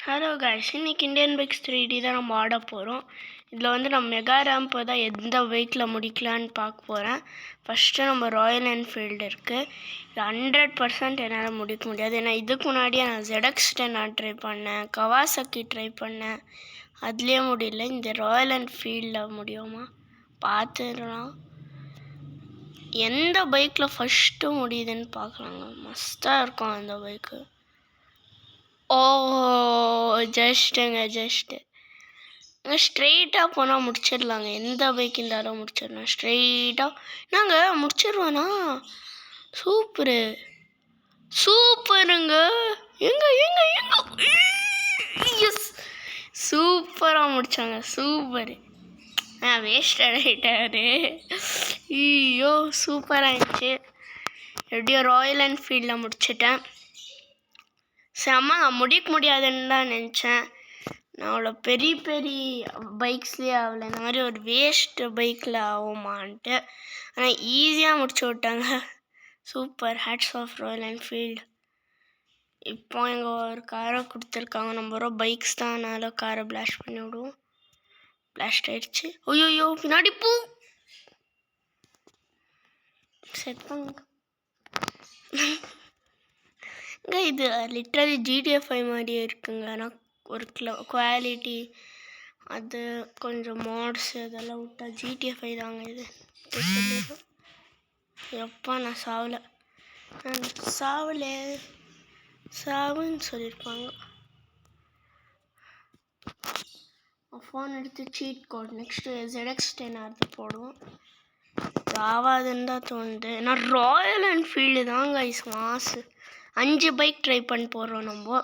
Hello guys, இன்னைக்கு Indian bikes 3D தான் நம்ம ஆட போகிறோம். இதில் வந்து நம்ம மெகா ரேம்ப் தான் எந்த பைக்கில் முடிக்கலான்னு பார்க்க போகிறேன். ஃபஸ்ட்டு நம்ம ராயல் என்ஃபீல்டு இருக்குது. இது 100% என்னால் முடிக்க முடியாது. ஏன்னா இதுக்கு முன்னாடியே நான் ZX10 நான் ட்ரை பண்ணேன், கவாசக்கி ட்ரை பண்ணேன், அதுலேயே முடியல. இந்த ராயல் என்ஃபீல்டில் முடியுமா பார்த்துடலாம். எந்த பைக்கில் ஃபஸ்ட்டு முடியுதுன்னு பார்க்கலாங்க. மஸ்தாக இருக்கும் அந்த பைக்கு. ஓ ஜஸ்ட்டு ஸ்ட்ரெயிட்டாக போனால் முடிச்சிடலாங்க. எந்த பைக் இருந்தாலும் முடிச்சிடலாம் ஸ்ட்ரெயிட்டாக. நாங்கள் முடிச்சிடுவோண்ணா. சூப்பருங்க. எங்க எஸ், சூப்பராக முடித்தாங்க. சூப்பரு. வேஸ்டட் ஆகிட்டாரு. ஐயோ சூப்பராக இருந்துச்சு. எப்படியோ ராயல் என்ஃபீல்டில் முடிச்சிட்டேன். செம்ம. நான் முடிக்க முடியாதுன்னு தான் நினச்சேன். நான் அவ்வளோ பெரிய பைக்ஸ்லேயே ஆகலை. இந்த மாதிரி ஒரு வேஸ்ட்டு பைக்கில் ஆகுமான்ட்டு. ஆனால் ஈஸியாக முடிச்சு விட்டாங்க. Super. Hats off Royal Enfield. இப்போ எங்கள் ஒரு காரை கொடுத்துருக்காங்க. நம்ம பைக்ஸ் தான், அதனால் காரை பிளாஸ்ட் பண்ணி விடுவோம். பிளாஸ்ட் ஆயிடுச்சு. ஐயோ பின்னாடி பூ செத்தாங்க. இது லிட்ரலி GTA 5 மாதிரியே இருக்குங்க. ஆனால் ஒரு குவாலிட்டி அது கொஞ்சம் மாட்ஸ் இதெல்லாம் விட்டா GTA 5 தாங்க இது. எப்பா நான் சாவுன்னு சொல்லியிருப்பாங்க. ஃபோன் எடுத்து சீட் கோட் நெக்ஸ்ட்டு ZX10 அது போடுவோம். ஆவாதுன்னு தான் தோணுது. நான் ராயல் என்ஃபீல்டு தாங்க மாசு. 5 பைக் ட்ரை பண்ணி போடுறோம் நம்ம.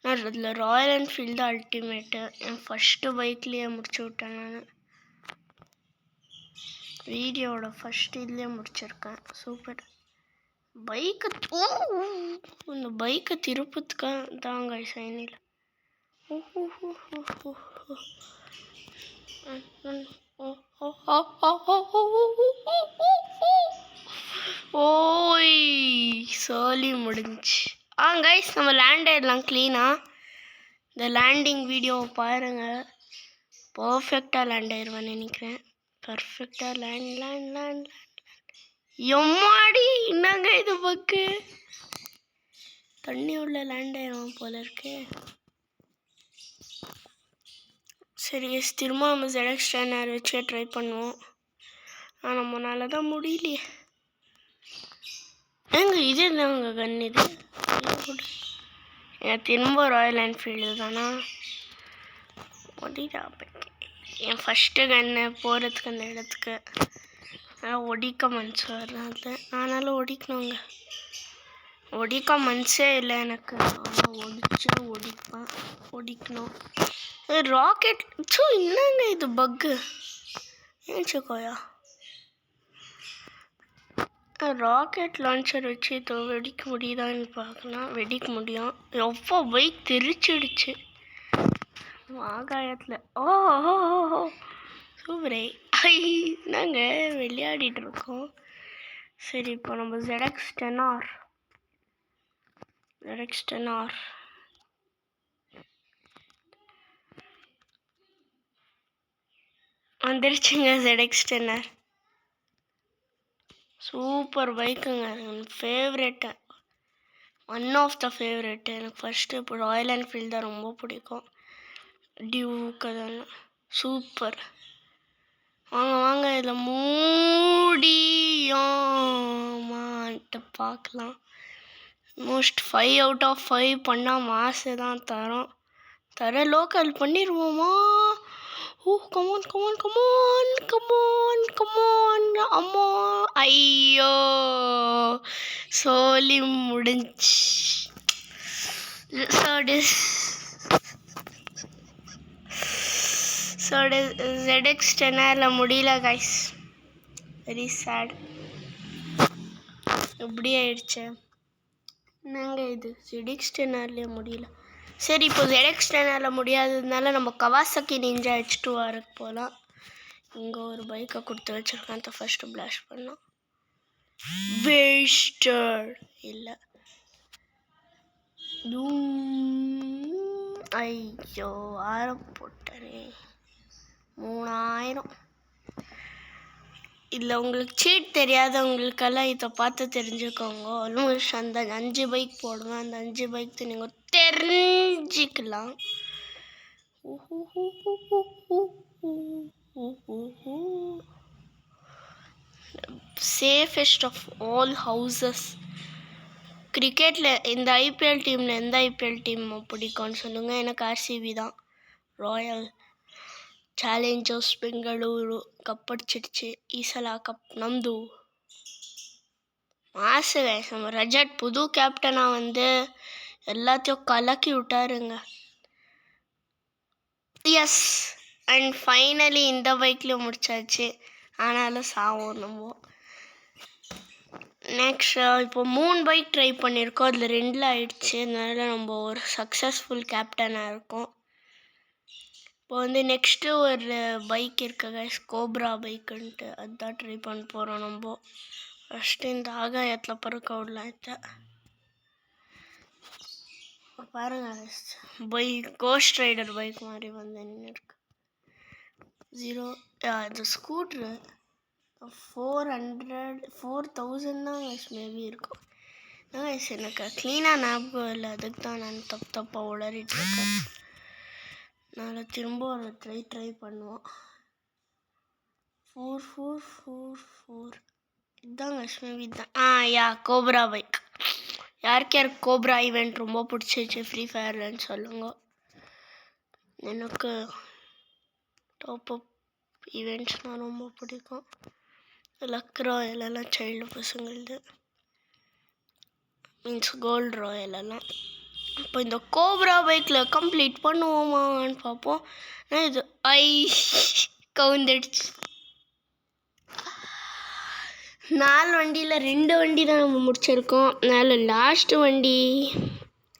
நான் இதில் ராயல் என்ஃபீல்டு அல்டிமேட்டு. என் ஃபஸ்ட்டு பைக்லேயே முடிச்சு விட்டேன். நான் வீடியோவோட ஃபஸ்ட்டு இதுலேயே முடிச்சிருக்கேன். சூப்பர். இந்த பைக்கை திருப்பத்துக்காக தாங்க சைனில். ஓய் சோலி முடிஞ்சு. கைஸ், நம்ம லேண்ட் ஆயிடலாம் க்ளீனாக. இந்த லேண்டிங் வீடியோவை பாருங்கள். பர்ஃபெக்டாக லேண்ட் ஆயிடுவேன்னு நினைக்கிறேன். பர்ஃபெக்டாக லேண்ட் எம்மாடி என்னங்க இது பக்கு. தண்ணி உள்ள லேண்ட் ஆயிடுவோம் போல இருக்கு. சரி திரும்ப நம்ம ZX10 வச்சே ட்ரை பண்ணுவோம். ஆனால் நம்மளால தான் முடியலையே. இது தாங்க கன். இது திரும்ப ராயல் என்ஃபீல்டு தானா ஒடிடா. என் ஃபஸ்ட்டு கன்னு போகிறதுக்கு அந்த இடத்துக்கு அதனால் ஒடிக்க மனசு வர்றது. அதனால் ஒடிக்க மனசே இல்லை எனக்கு. ஆனால் ஒடிக்கணும். ராக்கெட் என்னங்க இது பக்கு. ஏன்ச்சோயா ராக்கெட் லான்ச்சர் வச்சு இதோ வெடிக்க முடியுதான்னு பார்க்கலாம். வெடிக்க முடியும். எவ்வளோ பைக் தெரிச்சிடுச்சு ஆகாயத்தில். ஓ சூப்பரே. நாங்கள் விளையாடிட்டு இருக்கோம். சரி இப்போ நம்ம ZX10R வந்துருச்சுங்க. ZX10R சூப்பர் பைக்குங்க. எனக்கு favourite, one of the favourite. எனக்கு ஃபஸ்ட்டு இப்போ ராயல் என்ஃபீல்டு தான் ரொம்ப பிடிக்கும். டியூக் அதெல்லாம் சூப்பர். வாங்க இதில் மூடியாமான்ட்டு பார்க்கலாம். மோஸ்ட் 5 out of 5 பண்ணால் மாசு தான் தர லோக்கல் பண்ணிடுவோமா? கமான் அம்மா. ஐயோ சோலி முடிஞ்சு. ZX10 முடியல கைஸ். Very sad. எப்படி ஆயிடுச்சு என்னங்க இது. ZX10 முடியல. சரி இப்போ ZX10 முடியாததுனால நம்ம கவாசக்கி நிஞ்சா H2R போகலாம். இங்கே ஒரு பைக்கை கொடுத்து வச்சுருக்கேன். அந்த ஃபஸ்ட்டு பிளாஸ்ட் பண்ணோம். வேஸ்டர் இல்லை. ஐயோ 6 போட்டனே 3000. இதில் உங்களுக்கு சீட் தெரியாதவங்களுக்கெல்லாம் இதை பார்த்து தெரிஞ்சுக்கோங்க. ஆல்மோஸ்ட் அந்த 5 பைக் போடுவேன். அந்த 5 பைக் நீங்கள் தெரிஞ்சிக்கலாம். Safest of all houses. கிரிக்கெட்டில் இந்த ஐபிஎல் டீமில் எந்த ஐபிஎல் டீம் பிடிக்கும்னு சொல்லுங்கள். எனக்கு ஆர்சிபி தான். ராயல் ಚಾಲೆಂಜರ್ಸ್ ಬೆಂಗಳೂರು ಕಪ್ಪಡಿಸಿடுச்சு. ಈ ಸಲ ಕಪ್ ನಮ್ಮದು. மாசு கைஸ். நம்ம ரஜத் புது கேப்டனாக வந்து எல்லாத்தையும் கலக்கி விட்டாருங்க. எஸ், அண்ட் ஃபைனலி இந்த பைக்லேயும் முடிச்சாச்சு. ஆனாலும் சாவோம் நம்ம. நெக்ஸ்ட் இப்போ 3 பைக் ட்ரை பண்ணியிருக்கோம். அதில் 2 ஆயிடுச்சு. அதனால நம்ம ஒரு சக்ஸஸ்ஃபுல் கேப்டனாக இருக்கோம். இப்போ வந்து நெக்ஸ்ட்டு ஒரு பைக் இருக்கு கைஸ், கோப்ரா பைக்குன்ட்டு. அதுதான் ட்ரை பண்ண போகிறோம் நம்ம. ஃபஸ்ட்டு இந்த ஆகாயத்தில் பறக்க விடலாம். பாருங்க guys, bike Ghost rider bike மாதிரி வந்து நின்று இருக்கு. 0 இது ஸ்கூட்ரு 4000 தான் கைஸ் மேபி இருக்கும். கைஸ் எனக்கு க்ளீனாக ஞாபகம் இல்லை. அதுக்கு தான் நான் தப்பாக உளறிட்டு இருக்கேன். நான் திரும்ப ஒரு ட்ரை பண்ணுவோம். 4444 இதுதான் கைஸ் மேபி இதுதான். யா கோப்ரா பைக். யாருக்கு கோப்ரா ஈவெண்ட் ரொம்ப பிடிச்சிச்சு ஃப்ரீ ஃபயர்லன்னு சொல்லுங்க. எனக்கு டாப் அப் ஈவெண்ட்ஸ்னால் ரொம்ப பிடிக்கும். லக் ராயல் எல்லாம் சைல்டு பசங்களது, மீன்ஸ் கோல்டு ராயல் எல்லாம். இப்போ இந்த கோப்ரா பைக்கில் கம்ப்ளீட் பண்ணுவோமான்னு பார்ப்போம். இது கவுந்துடுச்சு. 4 வண்டியில் 2 வண்டி தான் நம்ம முடிச்சிருக்கோம். அதனால் லாஸ்ட்டு வண்டி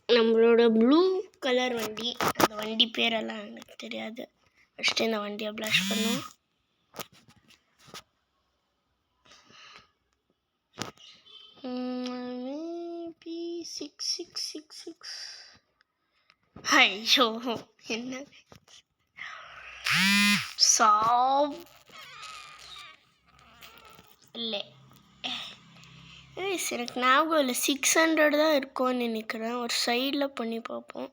நம்மளோட ப்ளூ கலர் வண்டி. அந்த வண்டி பேரெல்லாம் எனக்கு தெரியாது. ஃபஸ்ட்டு இந்த வண்டியை ப்ளாஷ் பண்ணுவோம். மேபி 6666. ஐயோ என்ன இல்லை, எனக்கு ஞாபகம் இல்லை. 600 தான் இருக்கும்னு நினைக்கிறேன். ஒரு சைடில் பண்ணி பார்ப்போம்.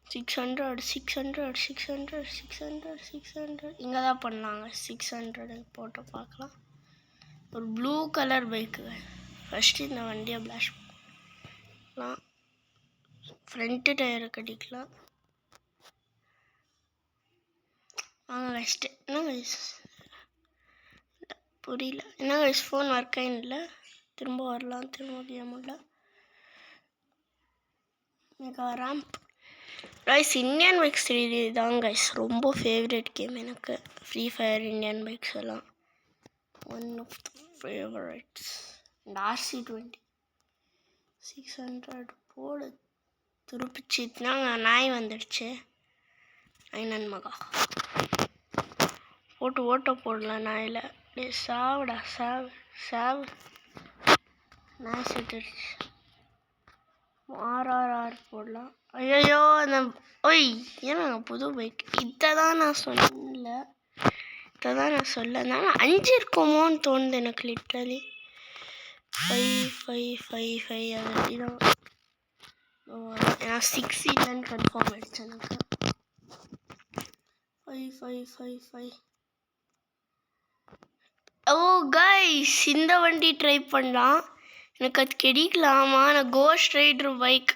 600 இங்கே தான் பண்ணாங்க. 600 போட்டு பார்க்கலாம். ஒரு ப்ளூ கலர் பைக்கு. ஃபஸ்ட்டு இந்த வண்டியை ப்ளாஷ் பண்ணலாம். ஃப்ரண்ட்டு டயரை கட்டிக்கலாம். வாங்க ஃபஸ்ட்டு. என்ன கைஸ் புரியல. என்ன கைஸ் ஃபோன் ஒர்க் ஆகிடல. திரும்ப வரலாம். திரும்ப முடியல. Mega ramp guys. Indian bikes 3D தான் கைஸ் ரொம்ப ஃபேவரட் கேம் எனக்கு. ஃப்ரீ ஃபயர் இந்தியன் பைக்ஸ் எல்லாம் ஒன் ஆஃப் த ஃபேவரட்ஸ். இந்த RC20 600 போடு. துருப்பிச்சிட்டுனா நாய் வந்துடுச்சு. ஐநன் மகா போட்டு ஓட்ட போடலாம் நாயில். டே சாவுடா சாவு. நாய் செத்துடுச்சு. RRR போடலாம். ஐயோ அந்த ஏன்னா புது பைக். இதை தான் நான் சொல்ல. அதனால் 5 இருக்குமோன்னு தோணுது எனக்கு. லிட்ரலி 5 அது தான். நான் 6 இல்லைன்னு கன்ஃபார்ம் ஆகிடுச்சு எனக்கு. 5 ஓ கைஸ், இந்த வண்டி ட்ரை பண்ணலாம். எனக்கு அது கிடைக்கலாமா? நான் ghost rider bike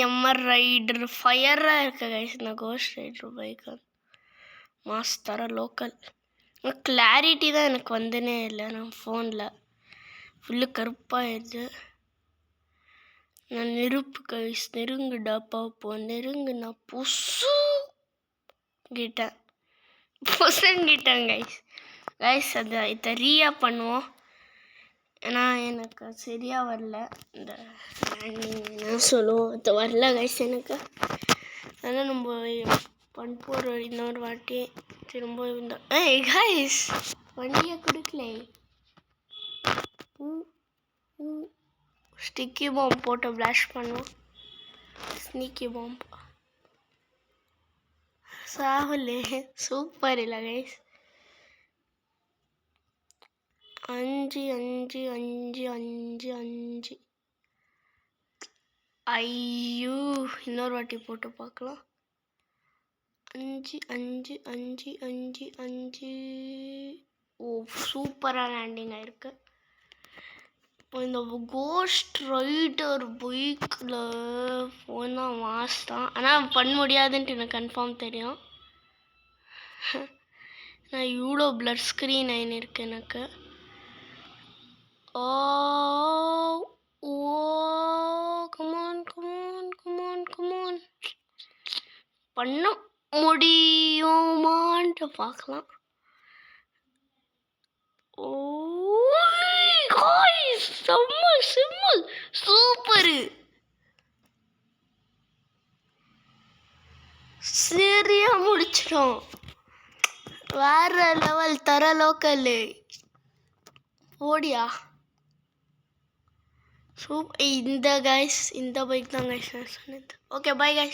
MR rider ஃபயராக இருக்கு கைஸ். இந்த கோஸ்ட் ரைடர் பைக்கு மாஸ் தர லோக்கல். கிளாரிட்டி தான் எனக்கு வந்துனே இல்லை. நான் ஃபோனில் ஃபுல்லு கருப்பாகிடுது. நான் நெருப்பு கைஸ். நெருங்குடா பார்ப்போம். நெருங்குண்ணா பொசுங்கிட்டேன் கைஸ். அதை இதை ரீயா பண்ணுவோம். ஏன்னா எனக்கு சரியாக வரல. இந்த என்ன சொல்லுவோம் அது வரல கைஸ் எனக்கு. அதனால் நம்ம பண்ண போகிற இன்னொரு வாட்டி திரும்ப இந்த கைஸ் வண்டியை கொடுக்கல. ஸ்டிக்கி பாம்பு போட்டு ப்ளாஷ் பண்ணுவோம். ஸ்னீக்கி பாம்பு சாவலே சூப்பர் இல்லை கைஸ். 5 5 5 5 5. ஐயோ இன்னொரு வாட்டி போட்டு பார்க்கலாம். 5 5 5 5 5. ஓ சூப்பராக லேண்டிங் ஆயிருக்கு. இந்த கோஸ்ட் ரைடர் பைக்கில் போனால் மாஸ் தான். ஆனால் பண்ண முடியாதுன்ட்டு எனக்கு கன்ஃபார்ம் தெரியும். நான் இவ்வளோ பிளட் ஸ்க்ரீன் ஆயின் இருக்கு எனக்கு. ஓ ஓ கமான் கமான் கமான் கமான். பண்ண முடியுமான்ட்டு பார்க்கலாம். ஓ செம்ம செம்ம சூப்பரு. சரியா முடிச்சிட்டோம். வேற லெவல் தர லோக்கல் ஓடியா இந்த கைஸ் இந்த பைக் தான் கைஸ் நான் சொன்னது. Okay bye guys.